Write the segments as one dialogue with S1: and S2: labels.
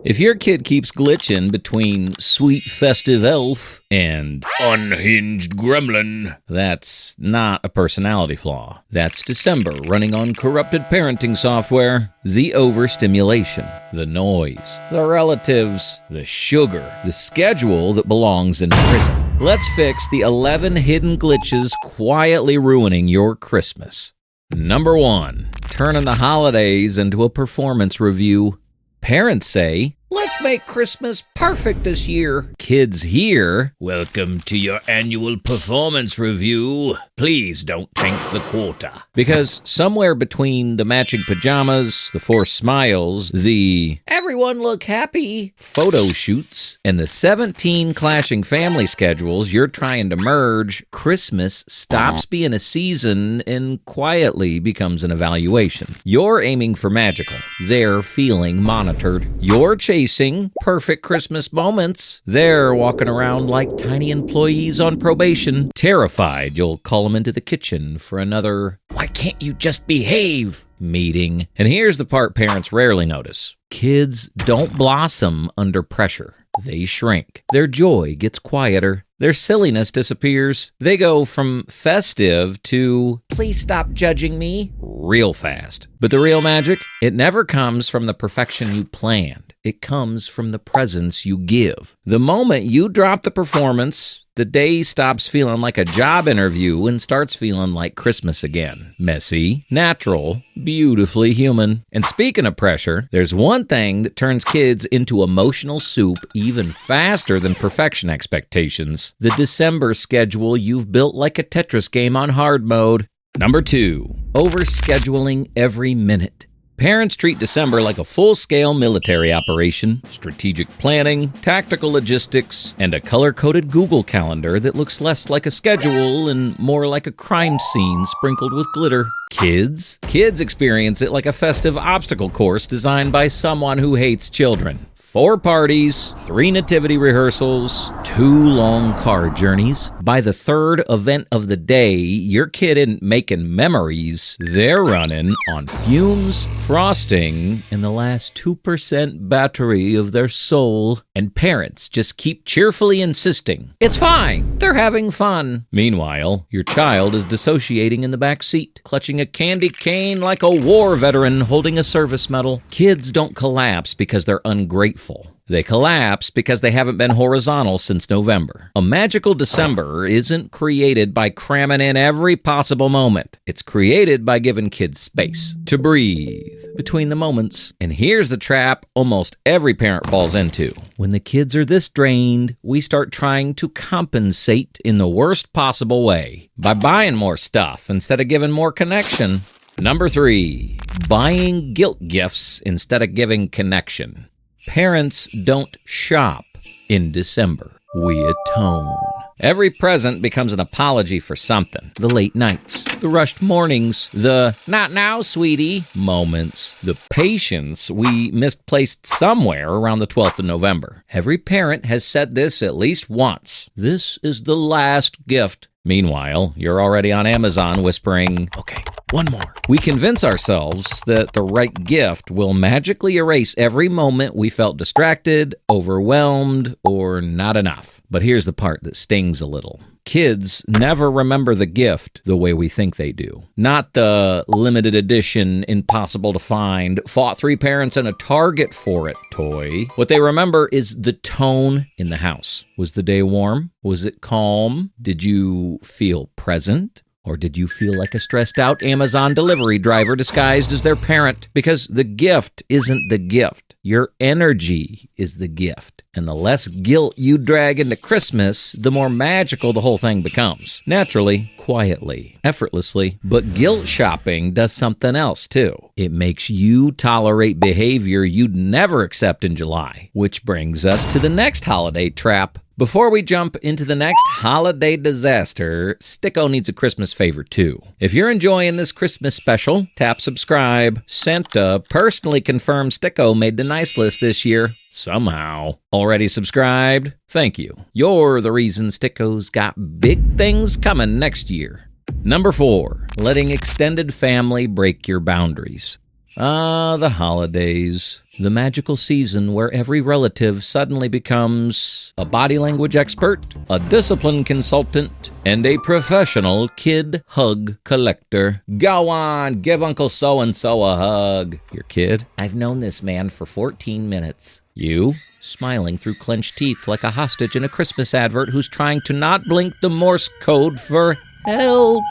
S1: If your kid keeps glitching between sweet festive elf and unhinged gremlin, that's not a personality flaw. That's December running on corrupted parenting software, the overstimulation, the noise, the relatives, the sugar, the schedule that belongs in prison. Let's fix the 11 hidden glitches quietly ruining your Christmas. Number 1, turning the holidays into a performance review. Parents say, "Let's make Christmas perfect this year." Kids hear, "Welcome to your annual performance review. Please don't tank the quota." Because somewhere between the matching pajamas, the forced smiles, the "everyone look happy" photo shoots, and the 17 clashing family schedules you're trying to merge, Christmas stops being a season and quietly becomes an evaluation. You're aiming for magical. They're feeling monitored. You're chasing perfect Christmas moments. They're walking around like tiny employees on probation, terrified you'll call them into the kitchen for another "why can't you just behave" meeting. And here's the part parents rarely notice. Kids don't blossom under pressure. They shrink. Their joy gets quieter. Their silliness disappears. They go from festive to "please stop judging me" real fast. But the real magic? It never comes from the perfection you planned. It comes from the presence you give. The moment you drop the performance, the day stops feeling like a job interview and starts feeling like Christmas again. Messy, natural, beautifully human. And speaking of pressure, there's one thing that turns kids into emotional soup even faster than perfection expectations: the December schedule you've built like a Tetris game on hard mode. Number 2, overscheduling every minute. Parents treat December like a full-scale military operation, strategic planning, tactical logistics, and a color-coded Google Calendar that looks less like a schedule and more like a crime scene sprinkled with glitter. Kids experience it like a festive obstacle course designed by someone who hates children. 4 parties, 3 nativity rehearsals, 2 long car journeys. By the 3rd event of the day, your kid isn't making memories. They're running on fumes, frosting, and the last 2% battery of their soul. And parents just keep cheerfully insisting, "It's fine, they're having fun." Meanwhile, your child is dissociating in the back seat, clutching a candy cane like a war veteran holding a service medal. Kids don't collapse because they're ungrateful. They collapse because they haven't been horizontal since November. A magical December isn't created by cramming in every possible moment. It's created by giving kids space to breathe between the moments. And here's the trap almost every parent falls into. When the kids are this drained, we start trying to compensate in the worst possible way by buying more stuff instead of giving more connection. Number 3, buying guilt gifts instead of giving connection. Parents don't shop in December. We atone. Every present becomes an apology for something. The late nights, the rushed mornings, the "not now, sweetie" moments, the patience we misplaced somewhere around the 12th of November. Every parent has said this at least once. This is the last gift. Meanwhile, you're already on Amazon whispering, "Okay, one more." We convince ourselves that the right gift will magically erase every moment we felt distracted, overwhelmed, or not enough. But here's the part that stings a little. Kids never remember the gift the way we think they do. Not the limited edition, impossible to find, fought 3 parents and a Target for it toy. What they remember is the tone in the house. Was the day warm? Was it calm? Did you feel present? Or did you feel like a stressed out Amazon delivery driver disguised as their parent? Because the gift isn't the gift. Your energy is the gift. And the less guilt you drag into Christmas, the more magical the whole thing becomes. Naturally, quietly, effortlessly. But guilt shopping does something else too. It makes you tolerate behavior you'd never accept in July. Which brings us to the next holiday trap. Before we jump into the next holiday disaster, 𝐘𝐿 needs a Christmas favor too. If you're enjoying this Christmas special, tap subscribe. Santa personally confirmed 𝐘𝐿 made the nice list this year. Somehow. Already subscribed? Thank you. You're the reason 𝐘𝐿's got big things coming next year. Number 4, letting extended family break your boundaries. The holidays. the magical season where every relative suddenly becomes a body language expert, a discipline consultant, and a professional kid hug collector. Go on, give Uncle so-and-so a hug. Your kid? I've known this man for 14 minutes. You? Smiling through clenched teeth like a hostage in a Christmas advert who's trying to not blink the Morse code for help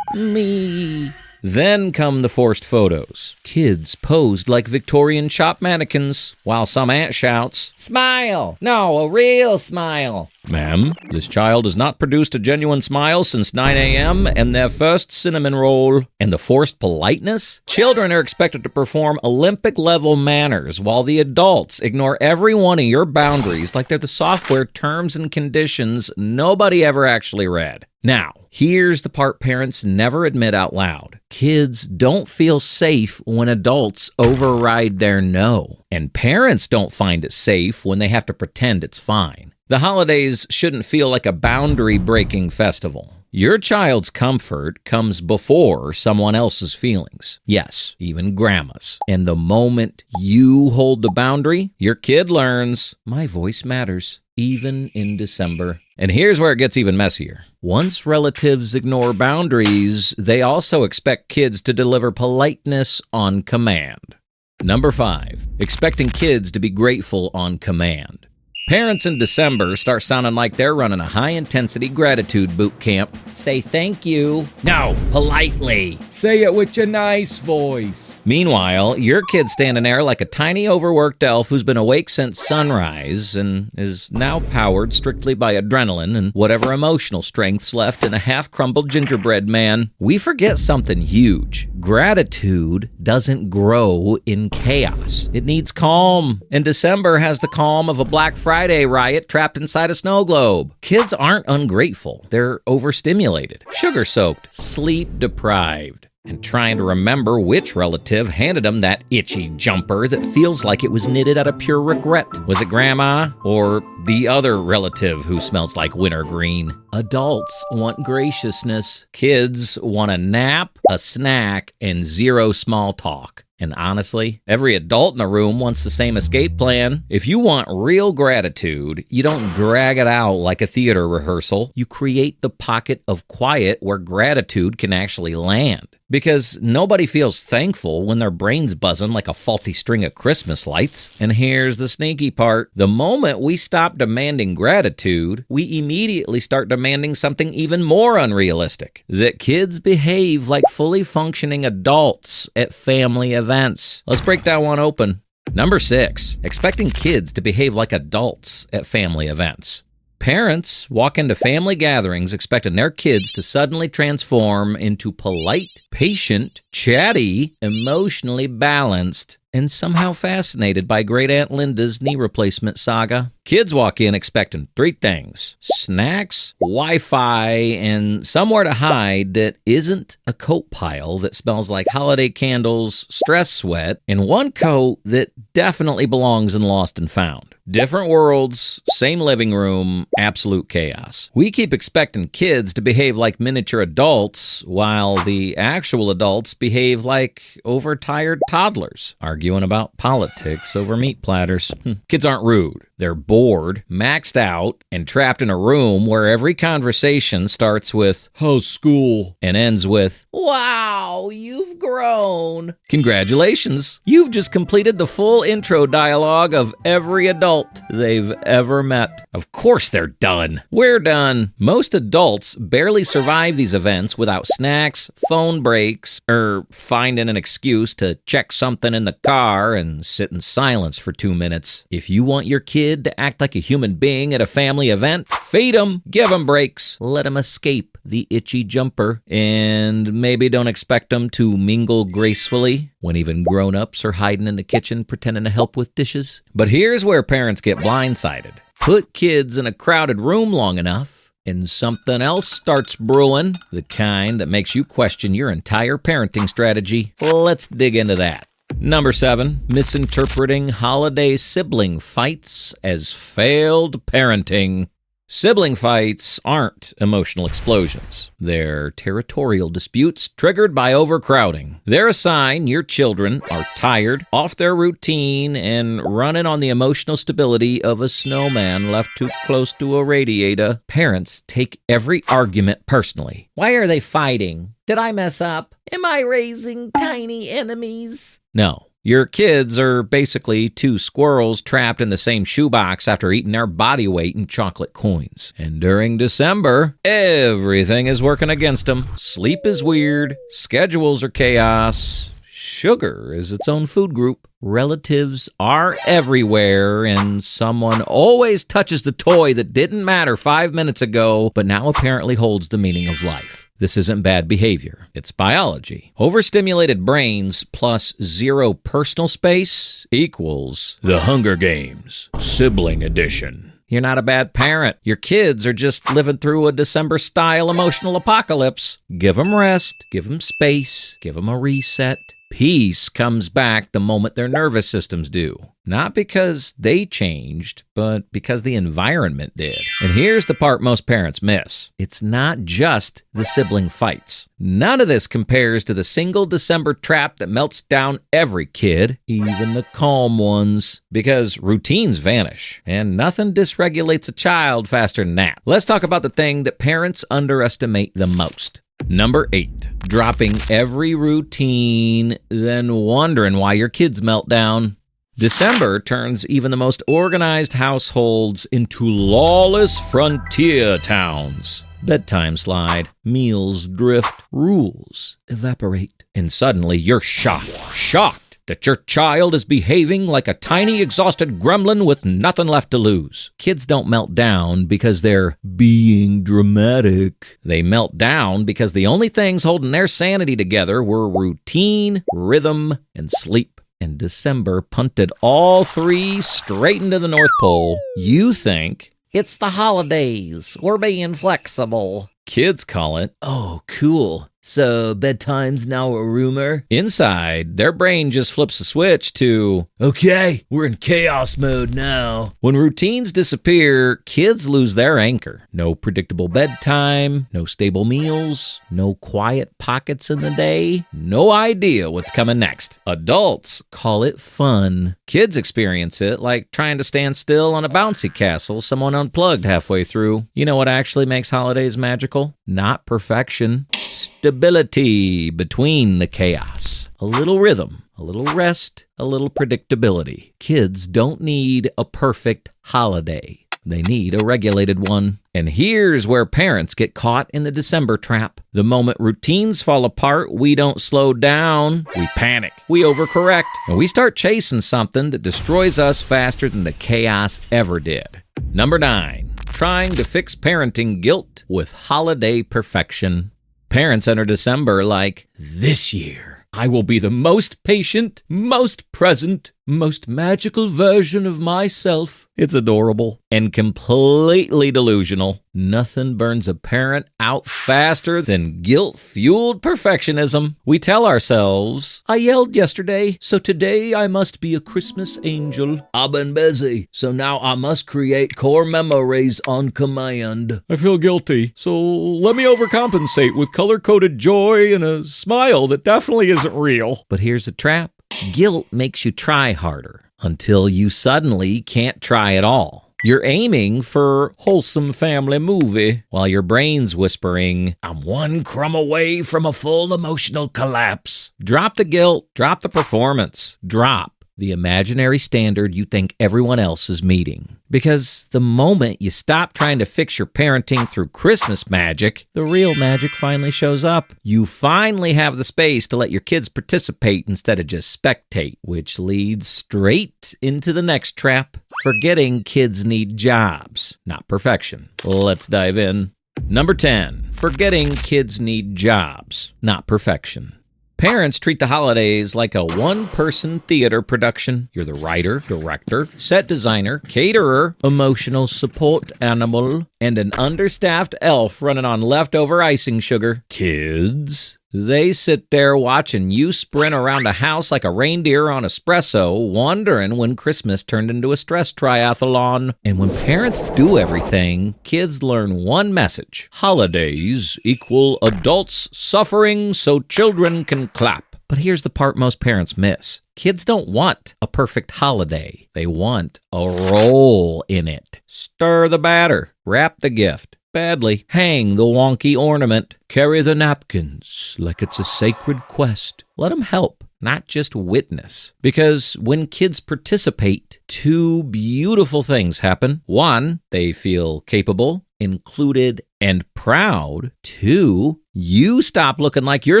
S1: me. Then come the forced photos. Kids posed like Victorian shop mannequins, while some aunt shouts, "Smile! No, a real smile!" Ma'am, this child has not produced a genuine smile since 9 a.m. and their first cinnamon roll. And the forced politeness? Children are expected to perform Olympic-level manners while the adults ignore every one of your boundaries like they're the software terms and conditions nobody ever actually read. Now, here's the part parents never admit out loud. Kids don't feel safe when adults override their no. And parents don't find it safe when they have to pretend it's fine. The holidays shouldn't feel like a boundary-breaking festival. Your child's comfort comes before someone else's feelings. Yes, even grandma's. And the moment you hold the boundary, your kid learns, my voice matters, even in December. And here's where it gets even messier. Once relatives ignore boundaries, they also expect kids to deliver politeness on command. Number 5, expecting kids to be grateful on command. Parents in December start sounding like they're running a high-intensity gratitude boot camp. Say thank you. No, politely. Say it with your nice voice. Meanwhile, your kid's standing there like a tiny overworked elf who's been awake since sunrise and is now powered strictly by adrenaline and whatever emotional strength's left in a half-crumbled gingerbread man. We forget something huge. Gratitude doesn't grow in chaos. It needs calm. And December has the calm of a Black Friday riot trapped inside a snow globe. Kids aren't ungrateful. They're overstimulated, sugar-soaked, sleep-deprived, and trying to remember which relative handed them that itchy jumper that feels like it was knitted out of pure regret. Was it grandma or the other relative who smells like wintergreen? Adults want graciousness. Kids want a nap, a snack, and zero small talk. And honestly, every adult in the room wants the same escape plan. If you want real gratitude, you don't drag it out like a theater rehearsal. You create the pocket of quiet where gratitude can actually land. Because nobody feels thankful when their brain's buzzing like a faulty string of Christmas lights. And here's the sneaky part. The moment we stop demanding gratitude, we immediately start demanding something even more unrealistic. That kids behave like fully functioning adults at family events. Let's break that one open. Number 6, expecting kids to behave like adults at family events. Parents walk into family gatherings expecting their kids to suddenly transform into polite, patient, chatty, emotionally balanced, and somehow fascinated by Great Aunt Linda's knee replacement saga. Kids walk in expecting 3 things: snacks, Wi-Fi, and somewhere to hide that isn't a coat pile that smells like holiday candles, stress sweat, and one coat that definitely belongs in Lost and Found. Different worlds, same living room, absolute chaos. We keep expecting kids to behave like miniature adults while the actual adults behave like overtired toddlers, arguing about politics over meat platters. Kids aren't rude. They're bored, maxed out, and trapped in a room where every conversation starts with, "How's school?" and ends with, "Wow, you've grown." Congratulations, you've just completed the full intro dialogue of every adult they've ever met. Of course they're done. We're done. Most adults barely survive these events without snacks, phone breaks, or finding an excuse to check something in the car and sit in silence for 2 minutes. If you want your kid to act like a human being at a family event, feed them, give them breaks, let them escape the itchy jumper, and maybe don't expect them to mingle gracefully when even grown-ups are hiding in the kitchen pretending to help with dishes. But here's where parents get blindsided. Put kids in a crowded room long enough, and something else starts brewing, the kind that makes you question your entire parenting strategy. Let's dig into that. Number 7, misinterpreting holiday sibling fights as failed parenting. Sibling fights aren't emotional explosions. They're territorial disputes triggered by overcrowding. They're a sign your children are tired, off their routine, and running on the emotional stability of a snowman left too close to a radiator. Parents take every argument personally. Why are they fighting? Did I mess up? Am I raising tiny enemies? No. Your kids are basically two squirrels trapped in the same shoebox after eating their body weight in chocolate coins. And during December, everything is working against them. Sleep is weird, schedules are chaos, sugar is its own food group, relatives are everywhere, and someone always touches the toy that didn't matter 5 minutes ago, but now apparently holds the meaning of life. This isn't bad behavior. It's biology. Overstimulated brains plus 0 personal space equals The Hunger Games, Sibling Edition. You're not a bad parent. Your kids are just living through a December-style emotional apocalypse. Give them rest, give them space, give them a reset. Peace comes back the moment their nervous systems do. Not because they changed, but because the environment did. And here's the part most parents miss. It's not just the sibling fights. None of this compares to the single December trap that melts down every kid, even the calm ones, because routines vanish, and nothing dysregulates a child faster than that. Let's talk about the thing that parents underestimate the most. Number 8, dropping every routine, then wondering why your kids melt down. December turns even the most organized households into lawless frontier towns. Bedtime slide, meals drift, rules evaporate, and suddenly you're shocked that your child is behaving like a tiny, exhausted gremlin with nothing left to lose. Kids don't melt down because they're being dramatic. They melt down because the only things holding their sanity together were routine, rhythm, and sleep. And December punted all 3 straight into the North Pole. You think, it's the holidays, we're being flexible. Kids call it, oh, cool. So bedtime's now a rumor? Inside, their brain just flips a switch to, okay, we're in chaos mode now. When routines disappear, kids lose their anchor. No predictable bedtime, no stable meals, no quiet pockets in the day, no idea what's coming next. Adults call it fun. Kids experience it like trying to stand still on a bouncy castle someone unplugged halfway through. You know what actually makes holidays magical? Not perfection. Stability between the chaos. A little rhythm, a little rest, a little predictability. Kids don't need a perfect holiday. They need a regulated one. And here's where parents get caught in the December trap. The moment routines fall apart, we don't slow down. We panic. We overcorrect. And we start chasing something that destroys us faster than the chaos ever did. Number 9. Trying to fix parenting guilt with holiday perfection. Parents enter December like, this year, I will be the most patient, most present, most magical version of myself. It's adorable and completely delusional. Nothing burns a parent out faster than guilt-fueled perfectionism. We tell ourselves, I yelled yesterday, so today I must be a Christmas angel. I've been busy, so now I must create core memories on command. I feel guilty, so let me overcompensate with color-coded joy and a smile that definitely isn't real. But here's the trap. Guilt makes you try harder until you suddenly can't try at all. You're aiming for wholesome family movie while your brain's whispering, I'm one crumb away from a full emotional collapse. Drop the guilt, drop the performance, drop the imaginary standard you think everyone else is meeting. Because the moment you stop trying to fix your parenting through Christmas magic, the real magic finally shows up. You finally have the space to let your kids participate instead of just spectate, which leads straight into the next trap, forgetting kids need jobs, not perfection. Let's dive in. Number 10, forgetting kids need jobs, not perfection. Parents treat the holidays like a one-person theater production. You're the writer, director, set designer, caterer, emotional support animal, and an understaffed elf running on leftover icing sugar. Kids, They sit there watching you sprint around a house like a reindeer on espresso, wondering when Christmas turned into a stress triathlon. And when parents do everything, kids learn one message. Holidays equal adults suffering so children can clap. But here's the part most parents miss. Kids don't want a perfect holiday. They want a role in it. Stir the batter. Wrap the gift. Badly. Hang the wonky ornament. Carry the napkins like it's a sacred quest. Let them help, not just witness. Because when kids participate, two beautiful things happen. One, they feel capable, included, and proud. Two, you stop looking like you're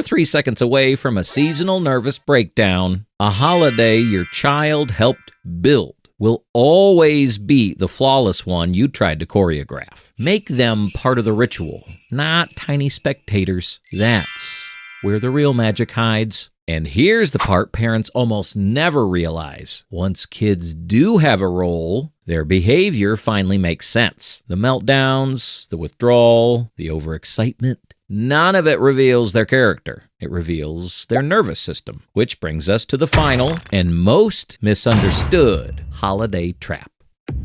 S1: 3 seconds away from a seasonal nervous breakdown. A holiday your child helped build will always beat the flawless one you tried to choreograph. Make them part of the ritual, not tiny spectators. That's where the real magic hides. And here's the part parents almost never realize. Once kids do have a role, their behavior finally makes sense. The meltdowns, the withdrawal, the overexcitement, none of it reveals their character. It reveals their nervous system, which brings us to the final and most misunderstood holiday trap.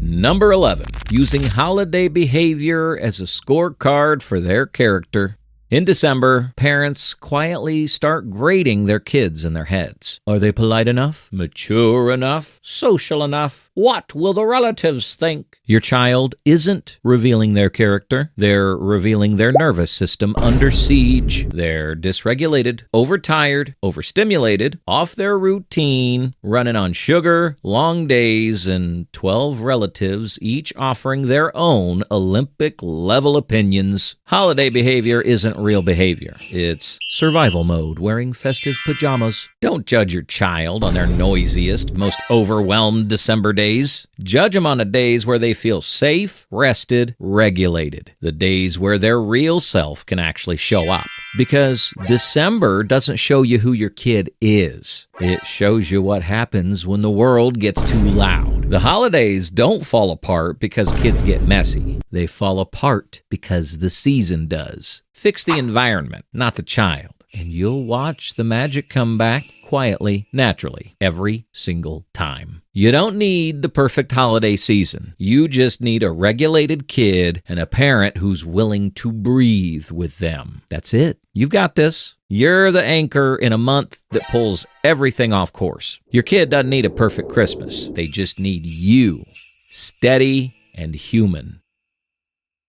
S1: Number 11, using holiday behavior as a scorecard for their character. In December, parents quietly start grading their kids in their heads. Are they polite enough? Mature enough? Social enough? What will the relatives think? Your child isn't revealing their character. They're revealing their nervous system under siege. They're dysregulated, overtired, overstimulated, off their routine, running on sugar, long days, and 12 relatives, each offering their own Olympic-level opinions. Holiday behavior isn't real behavior. It's survival mode, wearing festive pajamas. Don't judge your child on their noisiest, most overwhelmed December days. Judge them on the days where they feel safe, rested, regulated. The days where their real self can actually show up. Because December doesn't show you who your kid is. It shows you what happens when the world gets too loud. The holidays don't fall apart because kids get messy. They fall apart because the season does. Fix the environment, not the child. And you'll watch the magic come back quietly, naturally, every single time. You don't need the perfect holiday season. You just need a regulated kid and a parent who's willing to breathe with them. That's it. You've got this. You're the anchor in a month that pulls everything off course. Your kid doesn't need a perfect Christmas. They just need you. Steady and human.